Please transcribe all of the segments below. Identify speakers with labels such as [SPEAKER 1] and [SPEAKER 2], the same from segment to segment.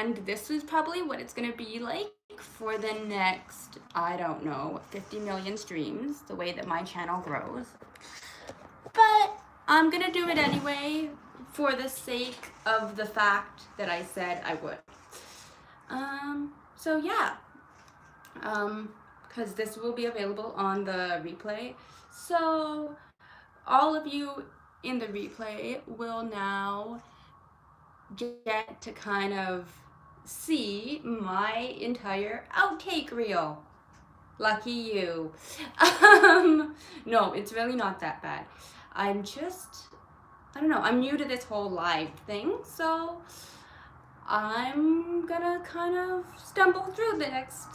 [SPEAKER 1] And this is probably what it's gonna be like for the next, I don't know, 50 million streams, the way that my channel grows. But I'm gonna do it anyway for the sake of the fact that I said I would. So yeah, because this will be available on the replay. So all of you in the replay will now get to kind of see my entire outtake reel. Lucky you. No, it's really not that bad. I'm just, I don't know, I'm new to this whole live thing, so I'm gonna kind of stumble through the next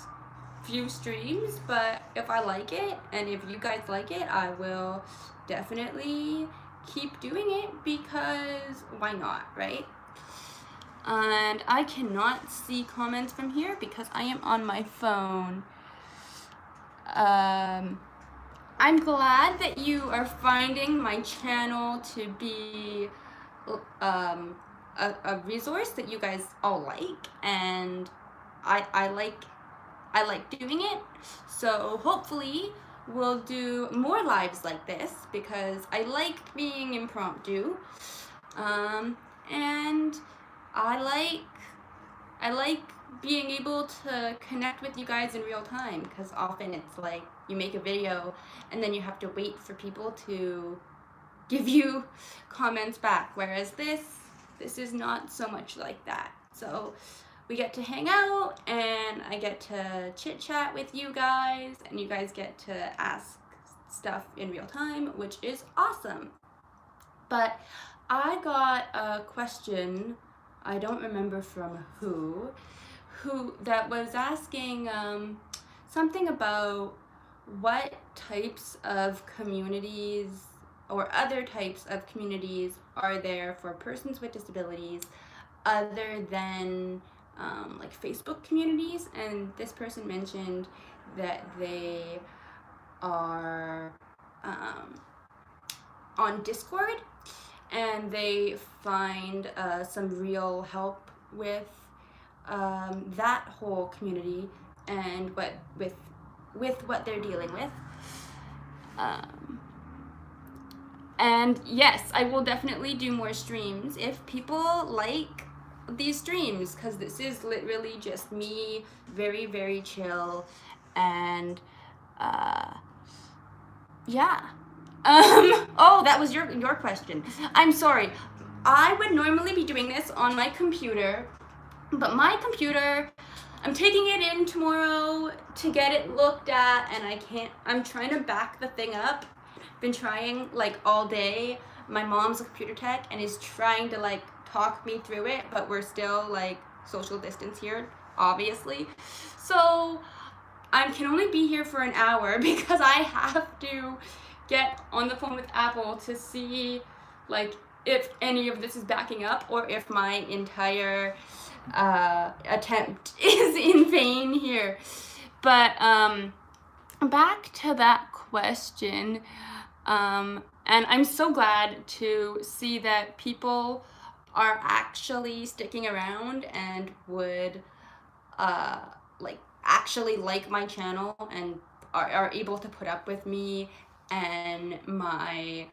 [SPEAKER 1] few streams, but if I like it and if you guys like it, I will definitely keep doing it because why not, right? And I cannot see comments from here because I am on my phone. I'm glad that you are finding my channel to be a resource that you guys all like, and I like doing it. So hopefully we'll do more lives like this because I like being impromptu, and I like being able to connect with you guys in real time, because often it's like you make a video and then you have to wait for people to give you comments back, whereas this is not so much like that. So we get to hang out and I get to chit chat with you guys and you guys get to ask stuff in real time, which is awesome. But I got a question, I don't remember from who that was asking something about what types of communities or other types of communities are there for persons with disabilities other than like Facebook communities. And this person mentioned that they are on Discord and they find some real help with that whole community and with what they're dealing with. And yes, I will definitely do more streams if people like these streams, because this is literally just me, very, very chill, and yeah. Oh, that was your question. I'm sorry. I would normally be doing this on my computer, but my computer, I'm taking it in tomorrow to get it looked at, and I can't, I'm trying to back the thing up. Been trying like all day. My mom's a computer tech and is trying to like talk me through it, but we're still like social distance here, obviously. So I can only be here for an hour because I have to get on the phone with Apple to see like if any of this is backing up or if my entire attempt is in vain here. But back to that question, and I'm so glad to see that people are actually sticking around and would like actually like my channel and are able to put up with me and my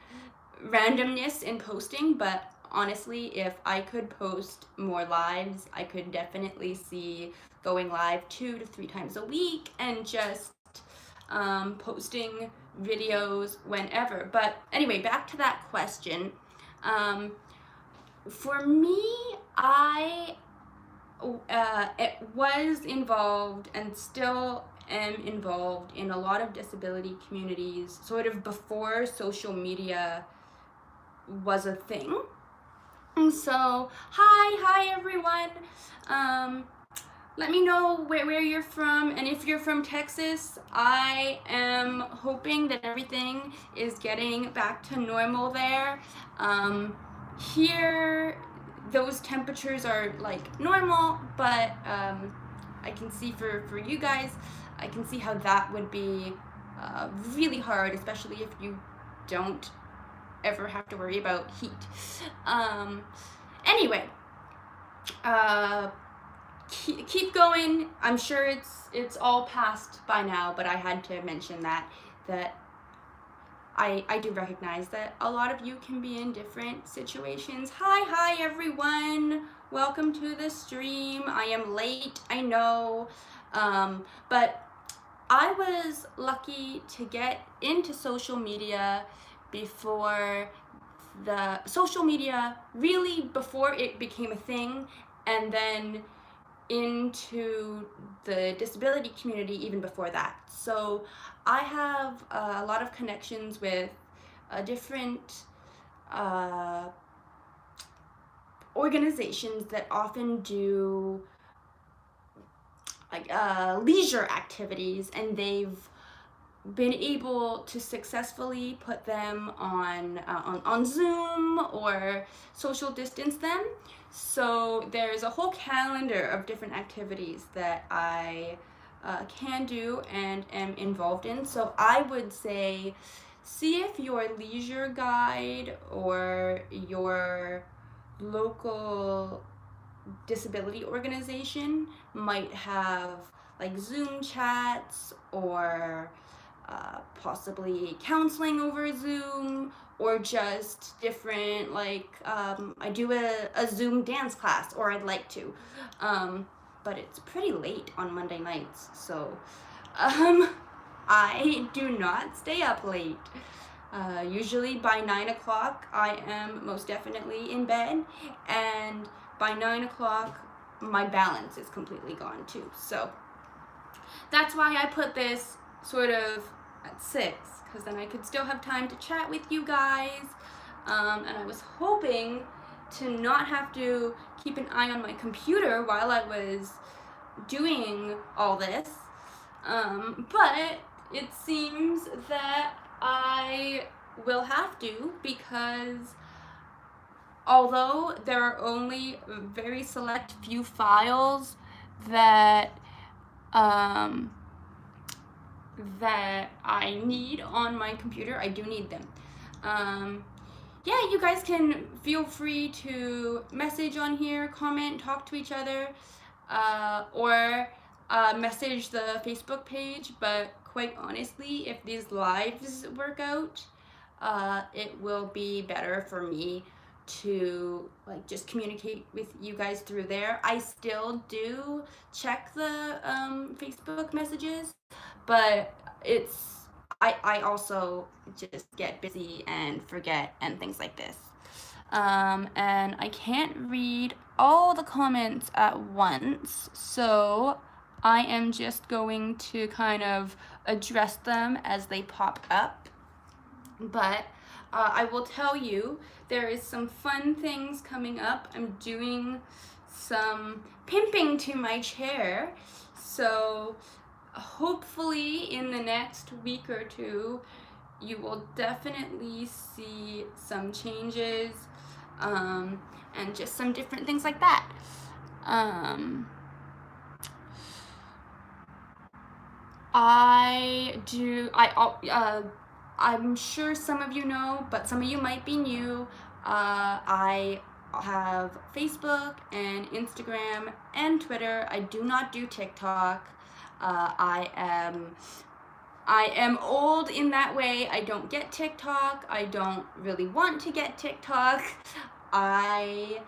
[SPEAKER 1] randomness in posting. But honestly, if I could post more lives, I could definitely see going live 2 to 3 times a week and just posting videos whenever. But anyway, back to that question. For me, it was involved and still am involved in a lot of disability communities sort of before social media was a thing. And so hi everyone. Let me know where you're from, and if you're from Texas, I am hoping that everything is getting back to normal there. Here those temperatures are like normal, but I can see for you guys, I can see how that would be really hard, especially if you don't ever have to worry about heat. Anyway, keep going. I'm sure it's all past by now, but I had to mention that I do recognize that a lot of you can be in different situations. Hi everyone. Welcome to the stream. I am late, I know. But I was lucky to get into social media before before it became a thing, and then into the disability community even before that. So I have a lot of connections with different organizations that often do like leisure activities, and they've been able to successfully put them on Zoom or social distance them. So there's a whole calendar of different activities that I can do and am involved in. So I would say, see if your leisure guide or your local disability organization might have like Zoom chats or possibly counseling over Zoom, or just different, like I do a Zoom dance class, or I'd like to, but it's pretty late on Monday nights, so I do not stay up late. Usually by 9 o'clock I am most definitely in bed, and by 9 o'clock my balance is completely gone too. So that's why I put this sort of at 6, because then I could still have time to chat with you guys. And I was hoping to not have to keep an eye on my computer while I was doing all this. But it seems that I will have to, because although there are only very select few files that that I need on my computer, I do need them. Yeah, you guys can feel free to message on here, comment, talk to each other, or message the Facebook page. But quite honestly, if these lives work out, it will be better for me to like just communicate with you guys through there. I still do check the Facebook messages, but I also just get busy and forget and things like this. And I can't read all the comments at once, so I am just going to kind of address them as they pop up. But I will tell you, there is some fun things coming up. I'm doing some pimping to my chair, so hopefully in the next week or two you will definitely see some changes, and just some different things like that. I'm sure some of you know, but some of you might be new. I have Facebook and Instagram and Twitter. I do not do TikTok. I am old in that way. I don't get TikTok. I don't really want to get TikTok. I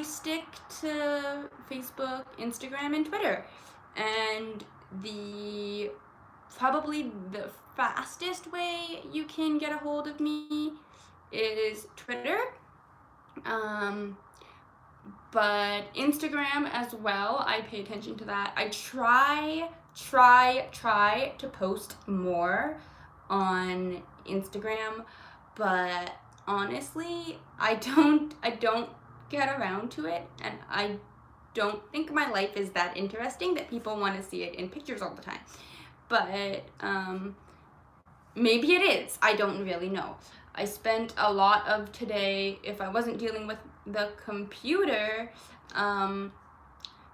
[SPEAKER 1] stick to Facebook, Instagram, and Twitter. And probably the fastest way you can get a hold of me is Twitter. But Instagram as well, I pay attention to that. I try to post more on Instagram, but honestly, I don't get around to it, and I don't think my life is that interesting that people want to see it in pictures all the time. But maybe it is. I don't really know. I spent a lot of today, if I wasn't dealing with the computer,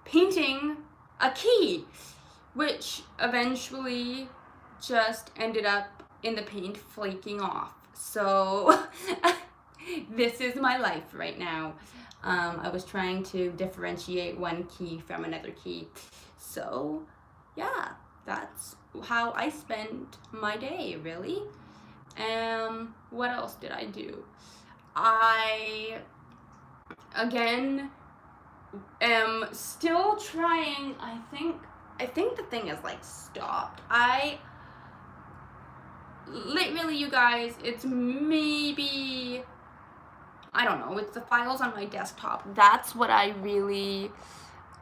[SPEAKER 1] painting a key, which eventually just ended up in the paint flaking off. So this is my life right now. I was trying to differentiate one key from another key. So yeah, that's how I spent my day, really. What else did I do? I, again, am still trying. I think the thing is like stopped. Literally, you guys, it's maybe, I don't know, it's the files on my desktop. That's what I really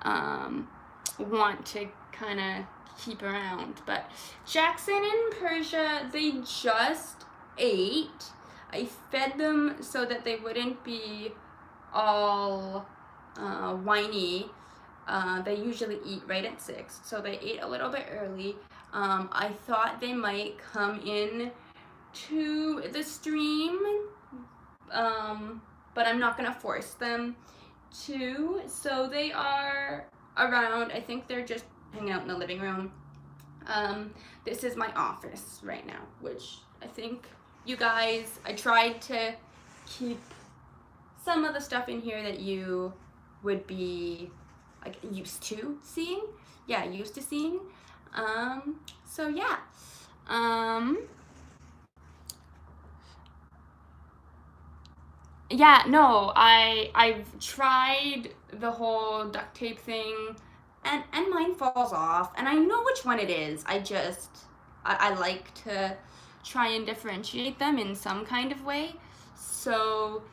[SPEAKER 1] want to kind of keep around. But Jackson and Persia, they just ate. I fed them so that they wouldn't be all whiny. They usually eat right at 6, so they ate a little bit early. I thought they might come in to the stream, but I'm not gonna force them to. So they are around. I think they're just hanging out in the living room. This is my office right now, which I think you guys, I tried to keep some of the stuff in here that you would be like used to seeing. Yeah, used to seeing. So yeah. Yeah, no, I've tried the whole duct tape thing, and mine falls off, and I know which one it is. I like to try and differentiate them in some kind of way. So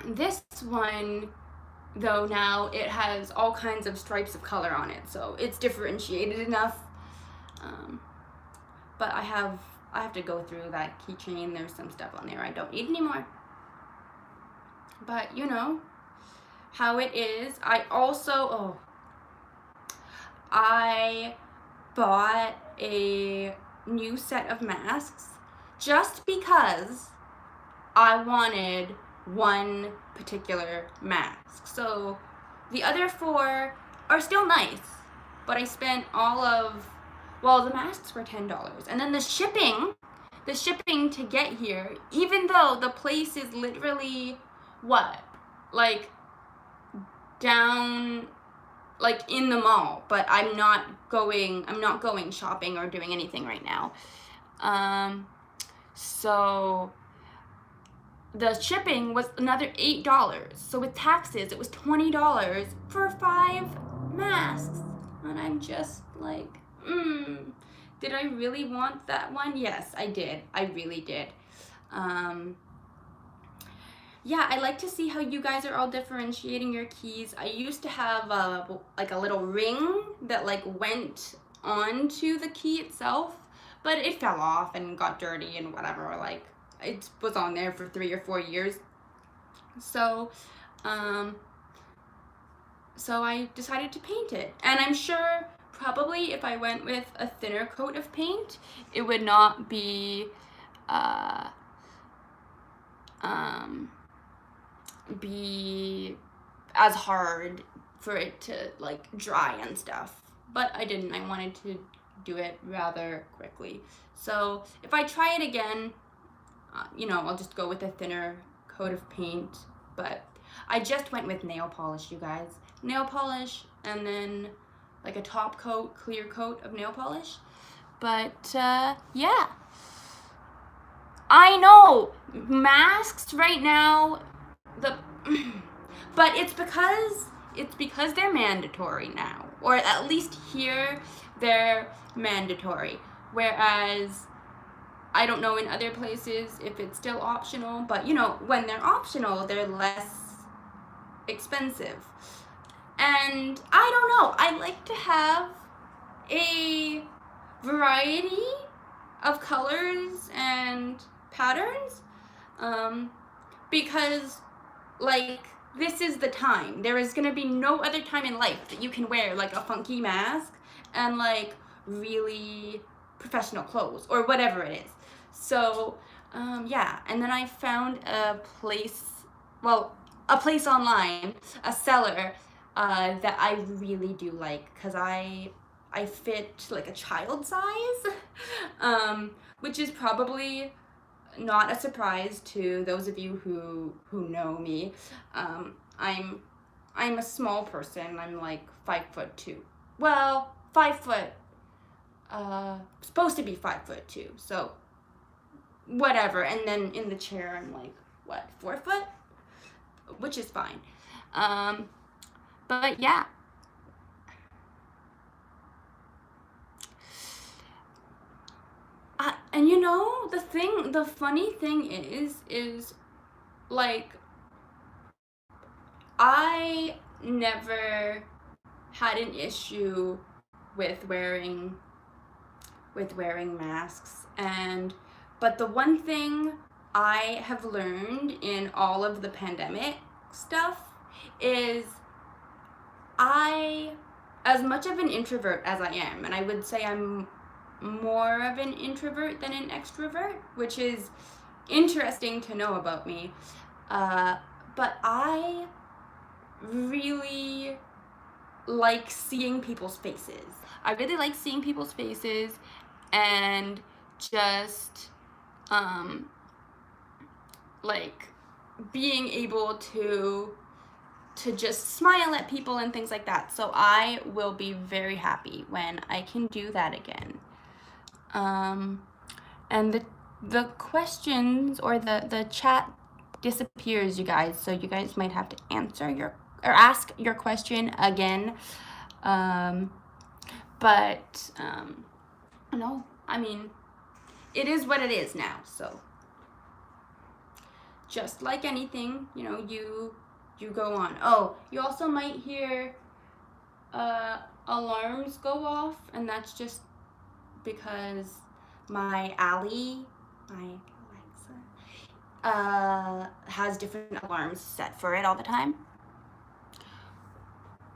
[SPEAKER 1] this one, though, now it has all kinds of stripes of color on it, so it's differentiated enough. But I have to go through that keychain. There's some stuff on there I don't need anymore. But you know how it is. I also, I bought a new set of masks just because I wanted one particular mask. So the other 4 are still nice, but I spent all of, well, the masks were $10, and then the shipping to get here, even though the place is literally what, like down, like in the mall, but I'm not going shopping or doing anything right now. So the shipping was another $8. So with taxes, it was $20 for 5 masks. And I'm just like, did I really want that one? Yes, I did. I really did. Yeah, I like to see how you guys are all differentiating your keys. I used to have like a little ring that like went onto the key itself, but it fell off and got dirty and whatever. Like, it was on there for 3 or 4 years. So, so I decided to paint it. And I'm sure probably if I went with a thinner coat of paint, it would not be as hard for it to like dry and stuff. But I didn't. I wanted to do it rather quickly. So if I try it again, you know, I'll just go with a thinner coat of paint. But I just went with nail polish, you guys. Nail polish, and then like a top coat, clear coat of nail polish. But yeah. I know, masks right now, but it's because they're mandatory now, or at least here they're mandatory. Whereas I don't know in other places if it's still optional, but you know, when they're optional, they're less expensive. And I don't know, I like to have a variety of colors and patterns, because like this is the time. There is gonna be no other time in life that you can wear like a funky mask and like really professional clothes or whatever it is. So yeah, and then I found a place online, a seller that I really do like, because I fit like a child size, which is probably not a surprise to those of you who know me. I'm a small person. I'm like 5'2". Well, 5'. Supposed to be 5'2". So whatever. And then in the chair, I'm like what, 4 foot, which is fine. But yeah. And you know, the funny thing is like, I never had an issue with wearing masks, but the one thing I have learned in all of the pandemic stuff is as much of an introvert as I am, and I would say I'm more of an introvert than an extrovert, which is interesting to know about me, but I really like seeing people's faces. I really like seeing people's faces and just like being able to just smile at people and things like that. So I will be very happy when I can do that again. And the questions or the chat disappears, you guys, so you guys might have to ask your question again. But no, I mean, it is what it is now. So just like anything, you know, you go on. Oh, you also might hear alarms go off, and that's just because my Alexa has different alarms set for it all the time.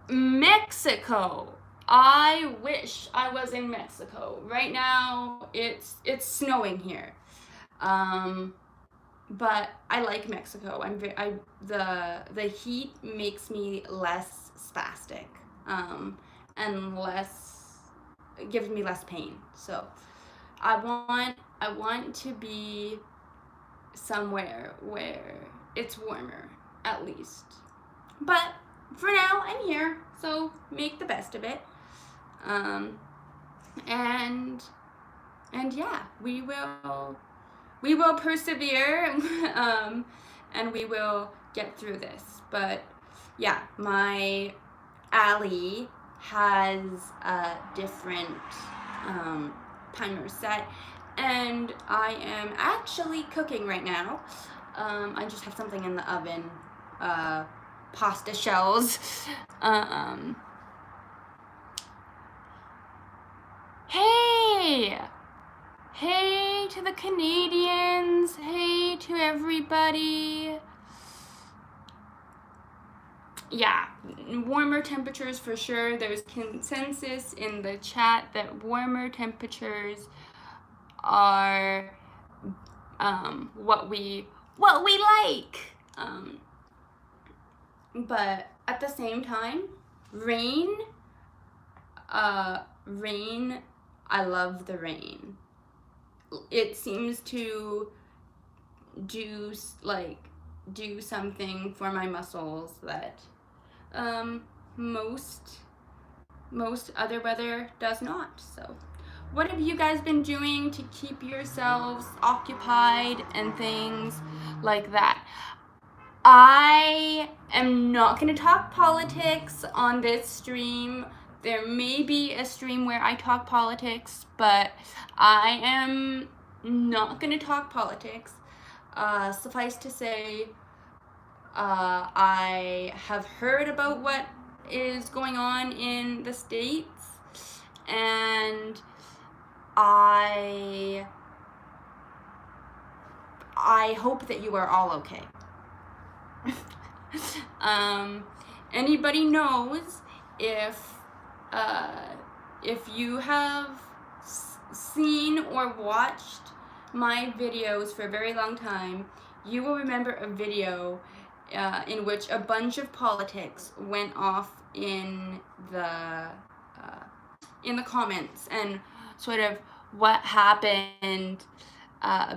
[SPEAKER 1] Mexico. I wish I was in Mexico. Right now it's snowing here. But I like Mexico. The heat makes me less spastic, and gives me less pain. So I want to be somewhere where it's warmer, at least. But for now, I'm here, so make the best of it. And yeah, we will persevere, and we will get through this. But yeah, my Allie has a different timer set, and I am actually cooking right now. I just have something in the oven, pasta shells. Hey to the Canadians, hey to everybody. Yeah, warmer temperatures for sure. There's consensus in the chat that warmer temperatures are what we like. But at the same time, rain, I love the rain. It seems to do something for my muscles that most other weather does not. So what have you guys been doing to keep yourselves occupied and things like that? I am not going to talk politics on this stream. There may be a stream where I talk politics, but I am not going to talk politics. Suffice to say, I have heard about what is going on in the States, and I hope that you are all okay. Anybody knows if you have seen or watched my videos for a very long time, you will remember a video in which a bunch of politics went off in the comments, and sort of what happened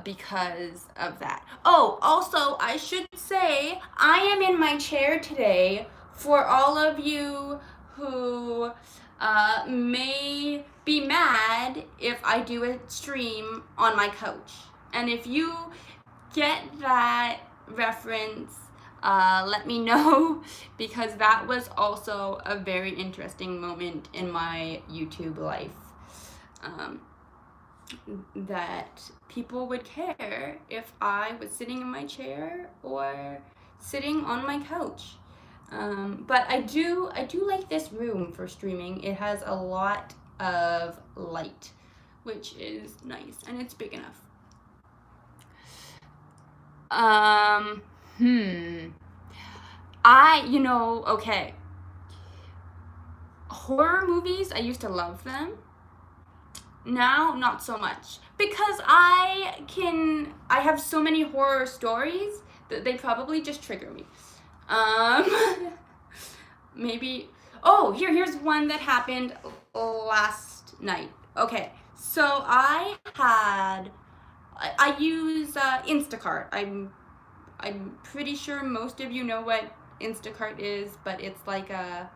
[SPEAKER 1] because of that. Oh, also, I should say, I am in my chair today for all of you who may be mad if I do a stream on my couch. And if you get that reference, let me know, because that was also a very interesting moment in my YouTube life. That people would care if I was sitting in my chair or sitting on my couch. But I do like this room for streaming. It has a lot of light, which is nice, and it's big enough. Okay. Horror movies, I used to love them. Now, not so much. Because I have so many horror stories that they probably just trigger me. Maybe, here's one that happened last night. Okay, so I use Instacart. I'm pretty sure most of you know what Instacart is, but it's like a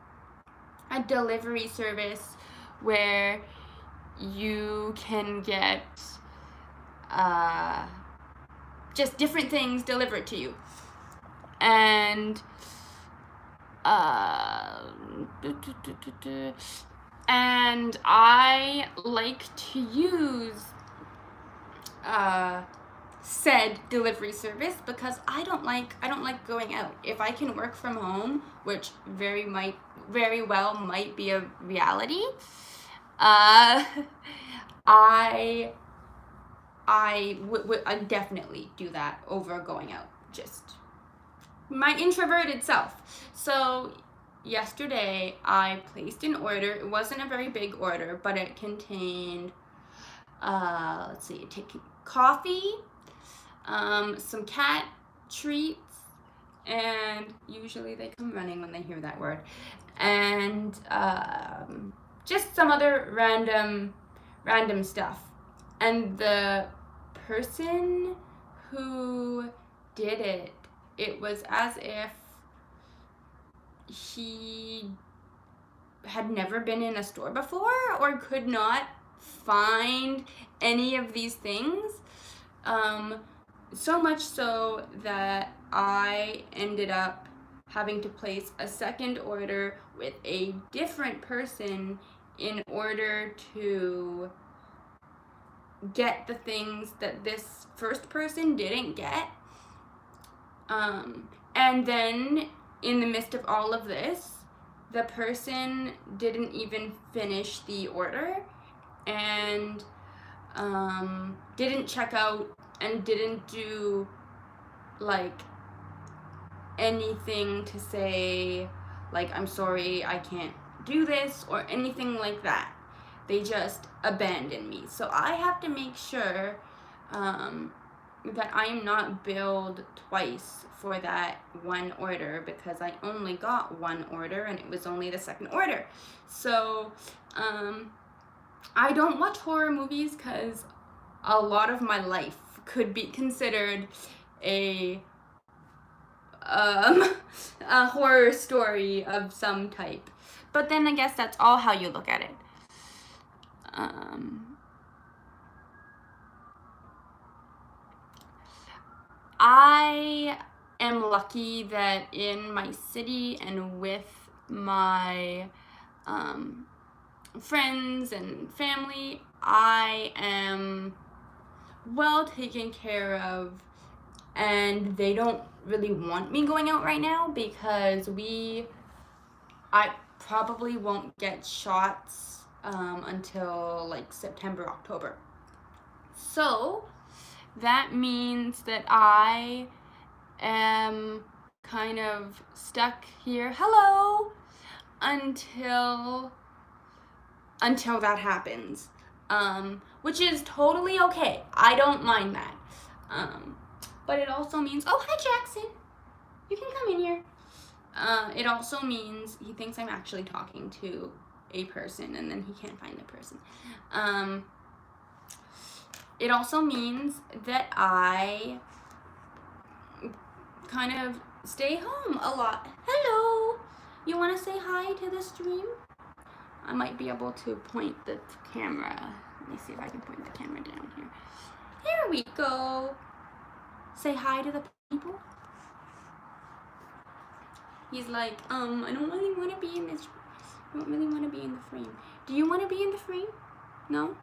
[SPEAKER 1] delivery service where you can get just different things delivered to you. And and I like to use said delivery service because I don't like going out. If I can work from home, which very well might be a reality, I definitely do that over going out. Just my introverted self. So yesterday I placed an order. It wasn't a very big order, but it contained coffee, some cat treats, and usually they come running when they hear that word, and just some other random stuff. And the person who did it, it was as if he had never been in a store before or could not find any of these things. So much so that I ended up having to place a second order with a different person in order to get the things that this first person didn't get. And then in the midst of all of this, the person didn't even finish the order and didn't check out and didn't do like anything to say like, I'm sorry, I can't do this or anything like that. They just abandoned me. So I have to make sure that I am not billed twice for that one order, because I only got one order and it was only the second order. So I don't watch horror movies because a lot of my life could be considered a horror story of some type. But then I guess that's all how you look at it. I am lucky that in my city and with my friends and family, I am well taken care of, and they don't really want me going out right now because I probably won't get shots until like September, October. So that means that I am kind of stuck here, until that happens, which is totally okay. I don't mind that. But it also means, oh, hi Jackson, you can come in here. It also means he thinks I'm actually talking to a person and then he can't find the person. it also means that I kind of stay home a lot. Hello! You want to say hi to the stream? I might be able to point the camera. Let me see if I can point the camera down here. Here we go. Say hi to the people. He's like, I don't really want to be in this. I don't really want to be in the frame. Do you want to be in the frame? No?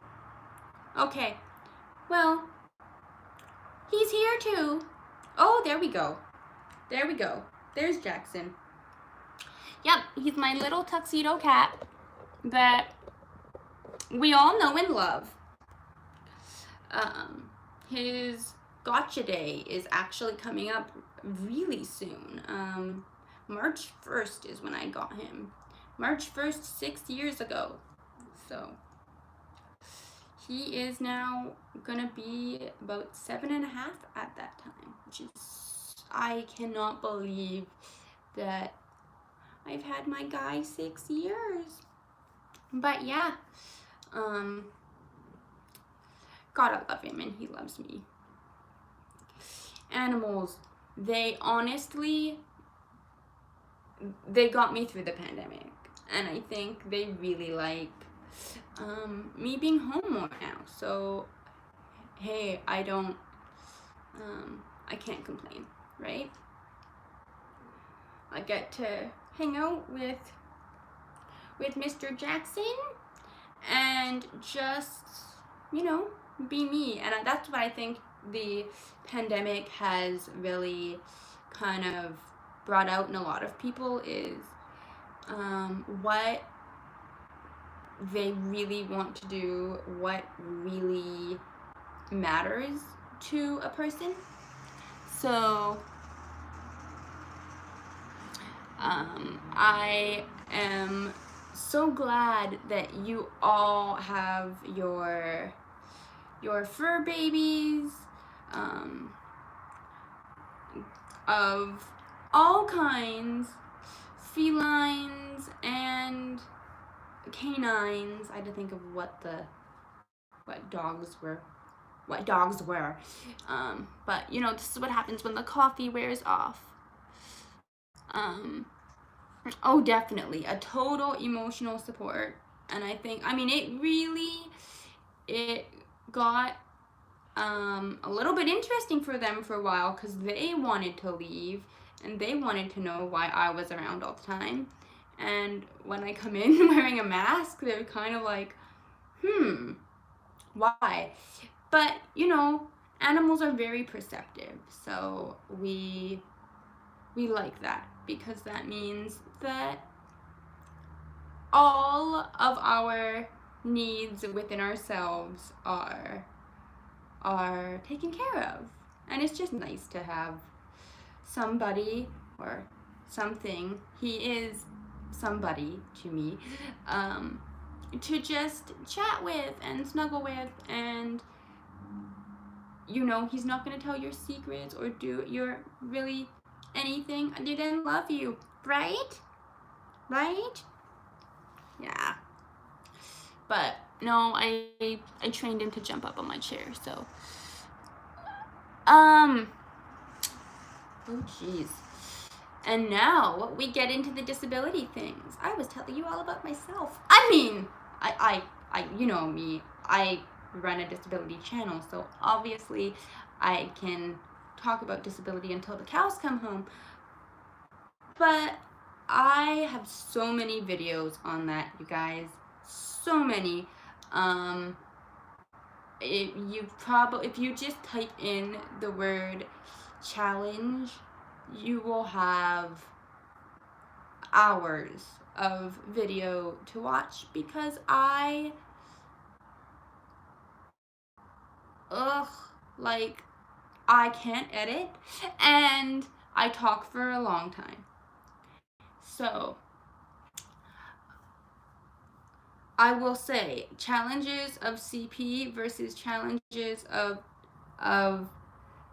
[SPEAKER 1] Okay. Well, he's here too. Oh, there we go. There we go. There's Jackson. Yep, he's my little tuxedo cat that we all know and love. His gotcha day is actually coming up really soon. March 1st is when I got him. March 1st, 6 years ago. So he is now gonna be about 7.5 at that time, which is, I cannot believe that I've had my guy 6 years. But yeah, gotta love him and he loves me. Animals, they honestly, they got me through the pandemic, and I think they really like me being home more now. So hey, I can't complain, right? I get to hang out with Mr. Jackson and just, you know, be me. And that's what I think the pandemic has really kind of brought out in a lot of people is what they really want to do, what really matters to a person. So I am so glad that you all have your fur babies of all kinds, felines and canines. I had to think of what dogs were. But you know, this is what happens when the coffee wears off. Oh, definitely a total emotional support. And I think, I mean, it got a little bit interesting for them for a while because they wanted to leave and they wanted to know why I was around all the time. And when I come in wearing a mask, they're kind of like, why? But, you know, animals are very perceptive, so we like that because that means that all of our needs within ourselves are taken care of. And it's just nice to have somebody or something, he is somebody to me, to just chat with and snuggle with, and you know, he's not going to tell your secrets or do your really anything other than love you, right? Yeah. But no, I trained him to jump up on my chair, so oh jeez. And now we get into the disability things. I was telling you all about myself. I mean, I you know me, I run a disability channel, so obviously I can talk about disability until the cows come home. But I have so many videos on that, you guys. So many. If you just type in the word challenge, you will have hours of video to watch because I can't edit and I talk for a long time. So I will say challenges of CP versus challenges of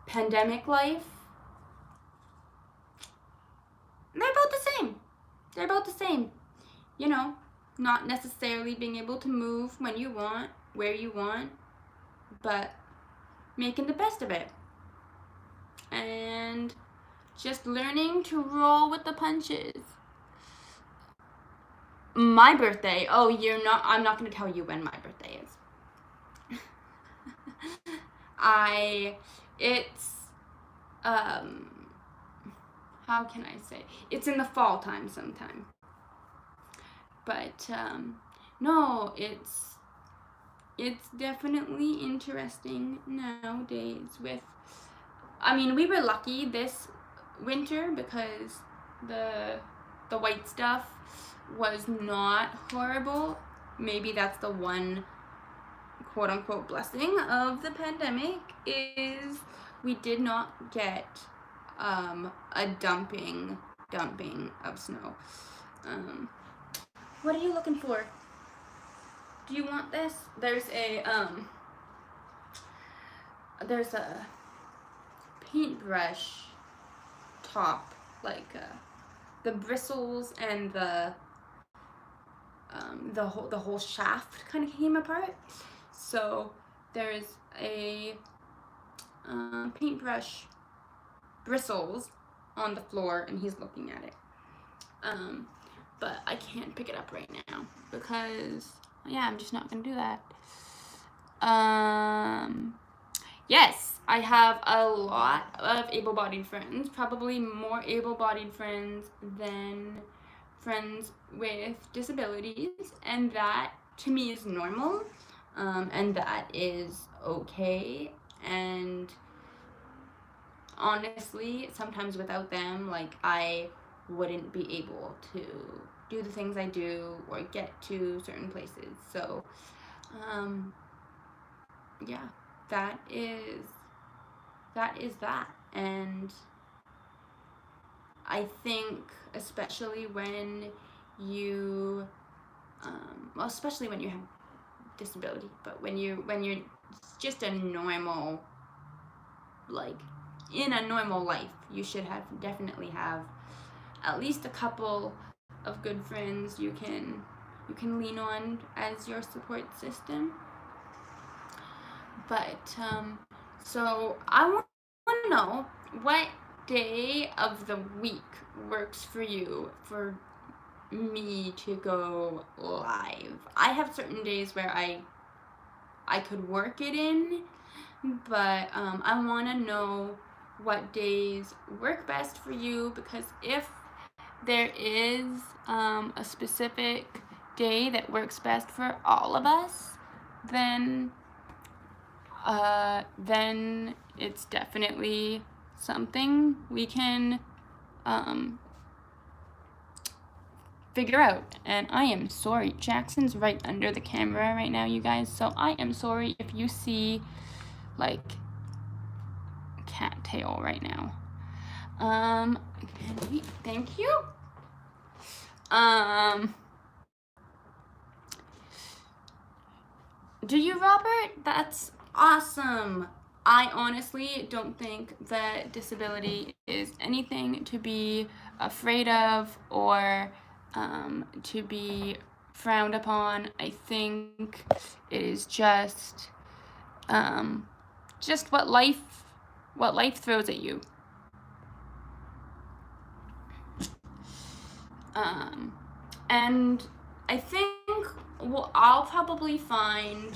[SPEAKER 1] pandemic life, they're about the same. You know, not necessarily being able to move when you want, where you want, but making the best of it and just learning to roll with the punches. My birthday, I'm not going to tell you when my birthday is. It's, how can I say? It's in the fall time sometime. But, no, it's definitely interesting nowadays with, we were lucky this winter because the white stuff was not horrible. Maybe that's the one quote unquote blessing of the pandemic, is we did not get a dumping of snow. What are you looking for? Do you want this? There's a paintbrush top, like the bristles and the whole shaft kind of came apart. So there's a paintbrush bristles on the floor, and he's looking at it. But I can't pick it up right now because, yeah, I'm just not gonna do that. Yes, I have a lot of able-bodied friends, probably more able-bodied friends than friends with disabilities, and that to me is normal, and that is okay. And honestly, sometimes without them, like, I wouldn't be able to do the things I do or get to certain places. So yeah, that is that. And I think especially when you especially when you have disability, but when you're just a normal, like, in a normal life, you should definitely have at least a couple of good friends you can lean on as your support system. But so I want to know what day of the week works for you for me to go live. I have certain days where I could work it in, but I want to know what days work best for you, because if there is a specific day that works best for all of us, then it's definitely something we can figure out. And I am sorry, Jackson's right under the camera right now, you guys, so I am sorry if you see, like, cat tail right now. Thank you. Do you, Robert? That's awesome. I honestly don't think that disability is anything to be afraid of or to be frowned upon. I think it is just what life throws at you. And I think I'll probably find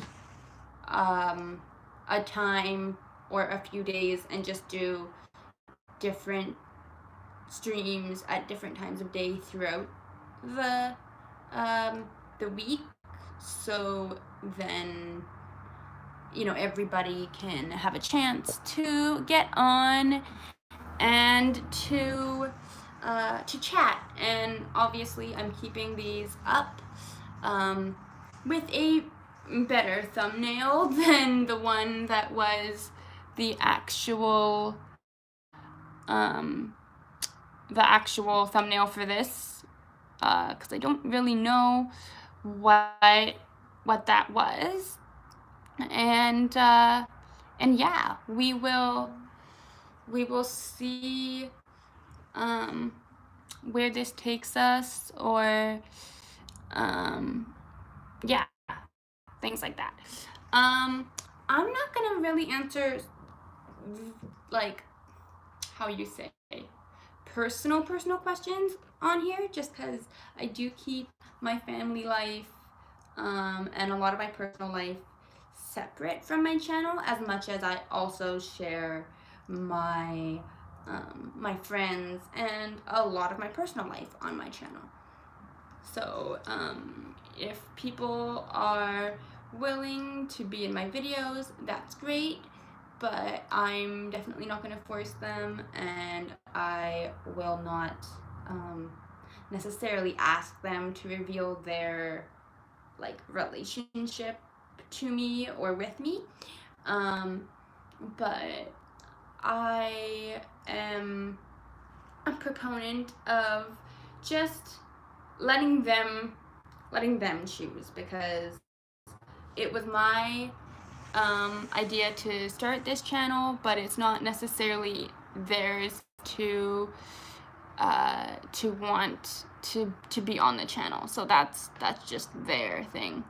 [SPEAKER 1] a time or a few days and just do different streams at different times of day throughout the week, so then everybody can have a chance to get on and to chat. And obviously I'm keeping these up with a better thumbnail than the one that was the actual thumbnail for this, because I don't really know what that was. And yeah, we will see where this takes us, or yeah, things like that. I'm not gonna really answer, like, how you say, personal questions on here, just because I do keep my family life and a lot of my personal life separate from my channel, as much as I also share my my friends and a lot of my personal life on my channel. So if people are willing to be in my videos, that's great, but I'm definitely not going to force them, and I will not necessarily ask them to reveal their like relationship to me or with me. But I am a proponent of just letting them choose, because it was my idea to start this channel, but it's not necessarily theirs to want to be on the channel. So that's just their thing.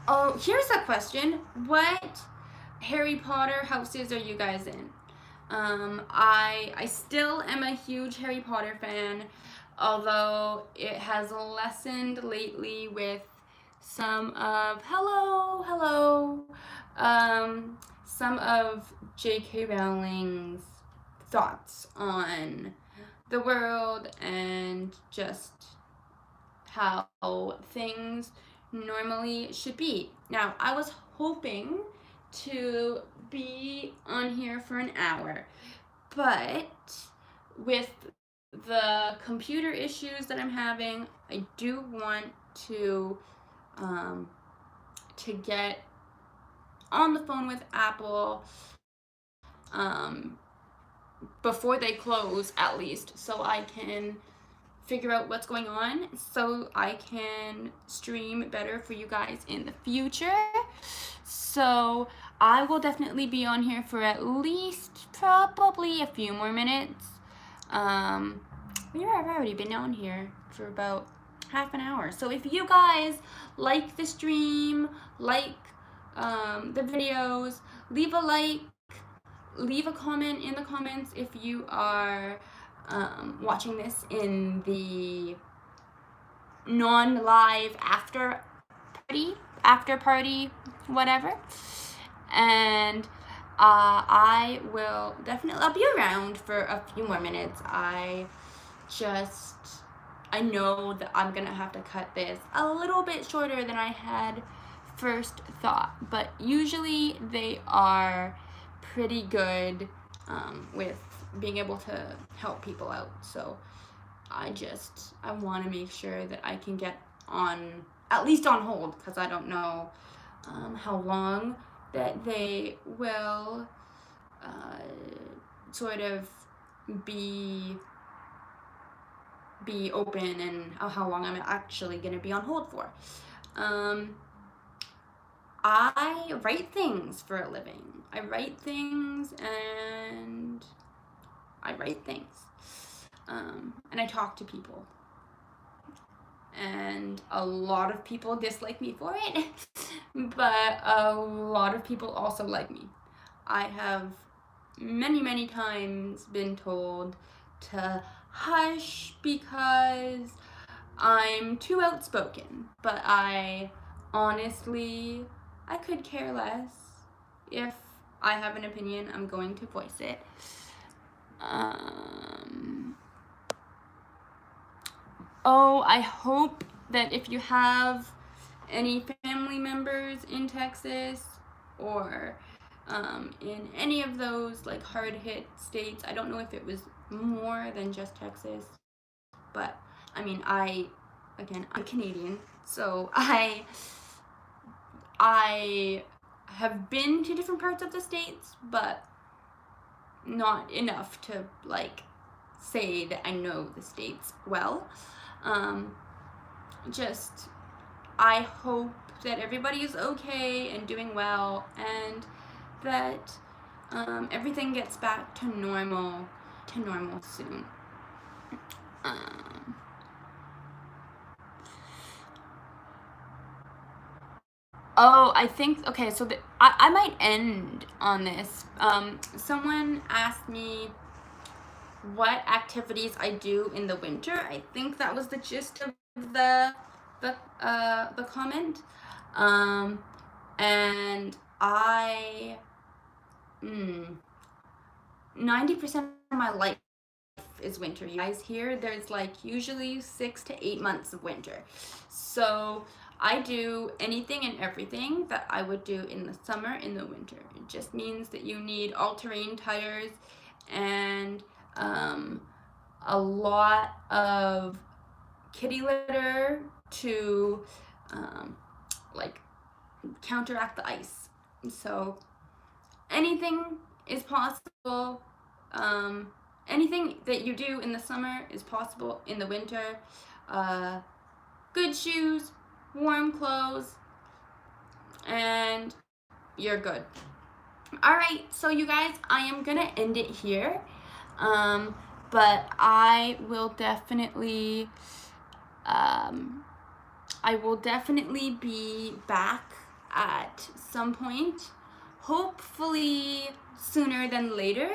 [SPEAKER 1] Oh, here's a question. What Harry Potter houses are you guys in? I still am a huge Harry Potter fan, although it has lessened lately with some of some of J.K. Rowling's thoughts on the world and just how things normally should be. Now, I was hoping to be on here for an hour, but with the computer issues that I'm having, I do want to get on the phone with Apple before they close, at least, so I can figure out what's going on, so I can stream better for you guys in the future. So I will definitely be on here for at least probably a few more minutes. I've already been on here for about half an hour. So if you guys like the stream, like the videos, leave a like, leave a comment in the comments if you are watching this in the non-live after party, whatever. And I'll be around for a few more minutes. I know that I'm gonna have to cut this a little bit shorter than I had first thought, but usually they are pretty good with being able to help people out. So I want to make sure that I can get on, at least on hold, because I don't know how long that they will sort of be open, and how long I'm actually going to be on hold for. I write things for a living. I write things and I talk to people, and a lot of people dislike me for it, but a lot of people also like me. I have many times been told to hush because I'm too outspoken, but honestly, I could care less. If I have an opinion, I'm going to voice it. Oh, I hope that if you have any family members in Texas or in any of those like hard hit states, I don't know if it was more than just Texas, but I mean, I'm Canadian, so I have been to different parts of the states, but not enough to like say that I know the states well. I hope that everybody is okay and doing well, and that everything gets back to normal soon. Oh, I think, okay, so I might end on this. Someone asked me what activities I do in the winter. I think that was the gist of the comment. And I, 90% of my life is winter. You guys here, there's like usually 6 to 8 months of winter. So I do anything and everything that I would do in the summer in the winter. It just means that you need all-terrain tires and a lot of kitty litter to like counteract the ice. So anything is possible. Anything that you do in the summer is possible in the winter. Good shoes, warm clothes, and you're good. Alright, so you guys, I am gonna end it here. But I will definitely be back at some point, hopefully sooner than later.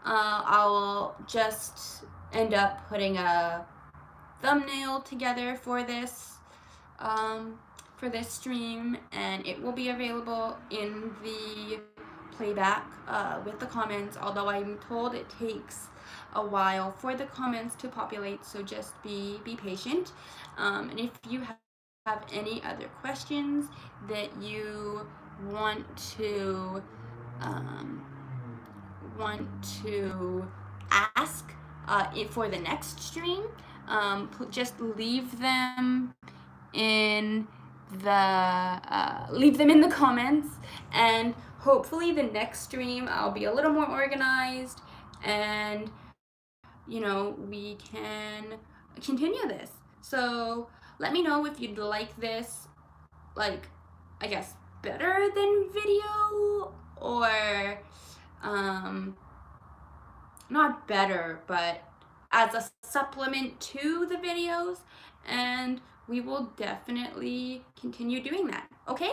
[SPEAKER 1] I'll just end up putting a thumbnail together for this stream, and it will be available in the playback with the comments, although I'm told it takes a while for the comments to populate, so just be patient. And if you have any other questions that you want to ask for the next stream, just leave them in the comments, and hopefully the next stream I'll be a little more organized, and we can continue this. So let me know if you'd like this, like, I guess, better than video, or not better, but as a supplement to the videos, and we will definitely continue doing that. Okay?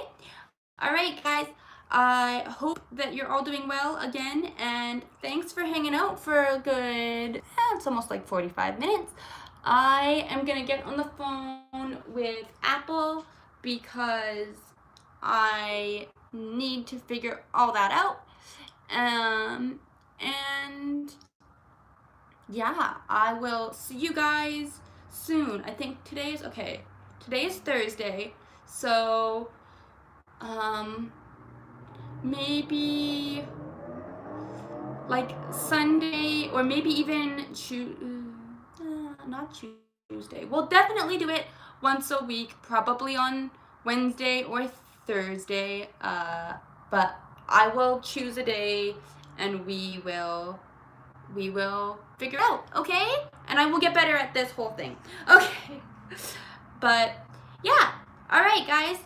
[SPEAKER 1] All right, guys. I hope that you're all doing well again, and thanks for hanging out for a good, it's almost like 45 minutes. I am gonna get on the phone with Apple because I need to figure all that out. And yeah, I will see you guys soon. I think today is Thursday, so maybe like Sunday, or maybe even not Tuesday. We'll definitely do it once a week, probably on Wednesday or Thursday, but I will choose a day and we will figure it out, okay? And I will get better at this whole thing. Okay. But yeah, all right, guys.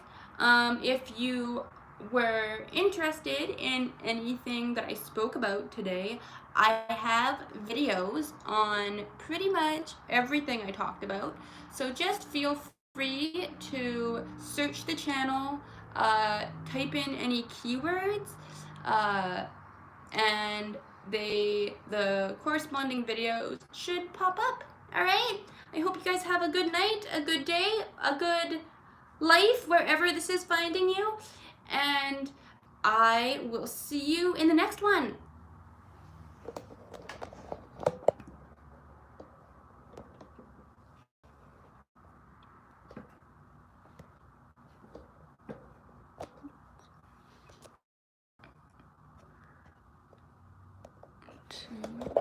[SPEAKER 1] If you were interested in anything that I spoke about today, I have videos on pretty much everything I talked about. So just feel free to search the channel, type in any keywords, and the corresponding videos should pop up. All right? I hope you guys have a good night, a good day, a good life, wherever this is finding you. And I will see you in the next one. Two.